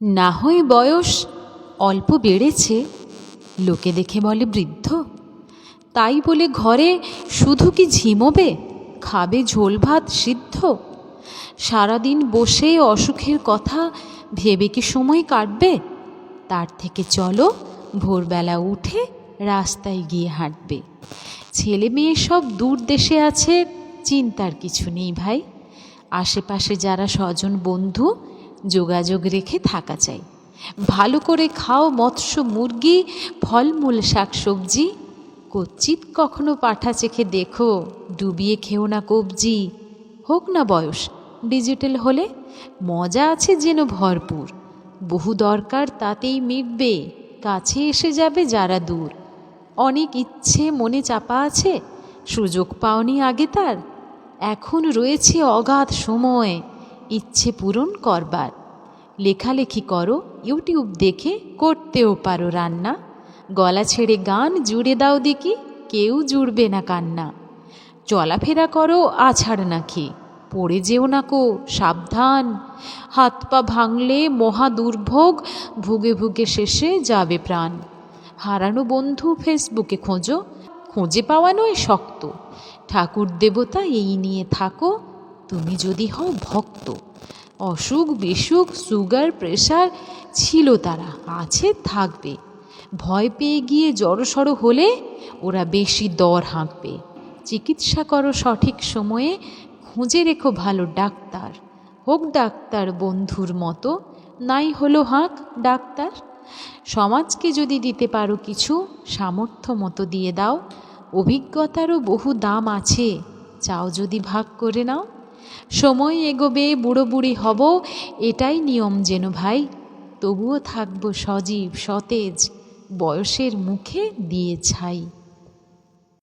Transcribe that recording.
না হয় বয়স অল্প বেড়েছে, লোকে দেখে বলে বৃদ্ধ, তাই বলে ঘরে শুধু কি ঝিমোবে, খাবে ঝোল ভাত সিদ্ধ? সারাদিন বসে অসুখের কথা ভেবে কি সময় কাটবে? তার থেকে চলো ভোরবেলা উঠে রাস্তায় গিয়ে হাঁটবে। ছেলে মেয়ে সব দূর দেশে আছে, চিন্তার কিছু নেই ভাই। আশেপাশে যারা স্বজন বন্ধু, যোগাযোগ রেখে থাকা চাই। ভালো করে খাও মৎস্য মুরগি, ফলমূল শাকসবজি। কচ্চিৎ কখনো পাঠা চেখে দেখো, ডুবিয়ে খেও না কবজি। হোক না বয়স ডিজিটাল হলে, মজা আছে যেন ভরপুর। বহু দরকার তাতেই মিটবে, কাছে এসে যাবে যারা দূর। অনেক ইচ্ছে মনে চাপা আছে, সুযোগ পাওনি আগে তার। এখন রয়েছে অগাধ সময় ইচ্ছে পূরণ করবার। লেখালেখি করো ইউটিউব দেখে, করতেও পারো রান্না। গলা ছেড়ে গান জুড়ে দাও দেখি, কেউ জুড়বে না কান্না। চলাফেরা করো আছাড় না খেয়ে, পড়ে যেও না কো সাবধান। হাত পা ভাঙলে মহা দুর্ভোগ, ভুগে ভুগে শেষে যাবে প্রাণ। হারানো বন্ধু ফেসবুকে খোঁজো, খুঁজে পাওয়া নয় শক্ত। ঠাকুর দেবতা এই নিয়ে থাকো, তুমি যদি হও ভক্ত। অসুখ বিসুখ সুগার প্রেশার ছিল তারা, আছে থাকবে। ভয় পেয়ে গিয়ে জড়সড় হলে ওরা বেশি দর হাঁকবে। চিকিৎসা করো সঠিক সময়ে, খুঁজে রেখো ভালো ডাক্তার। হোক ডাক্তার বন্ধুর মতো, নাই হলো হাঁক ডাক্তার। সমাজকে যদি দিতে পারো কিছু, সামর্থ্য মতো দিয়ে দাও। অভিজ্ঞতারও বহু দাম আছে, চাও যদি ভাগ করে নাও। সময় এগোবে, বুড়ো বুড়ি হব, এটাই নিয়ম যেন ভাই। তবুও থাকবো সজীব সতেজ, বয়সের মুখে দিয়ে ছাই।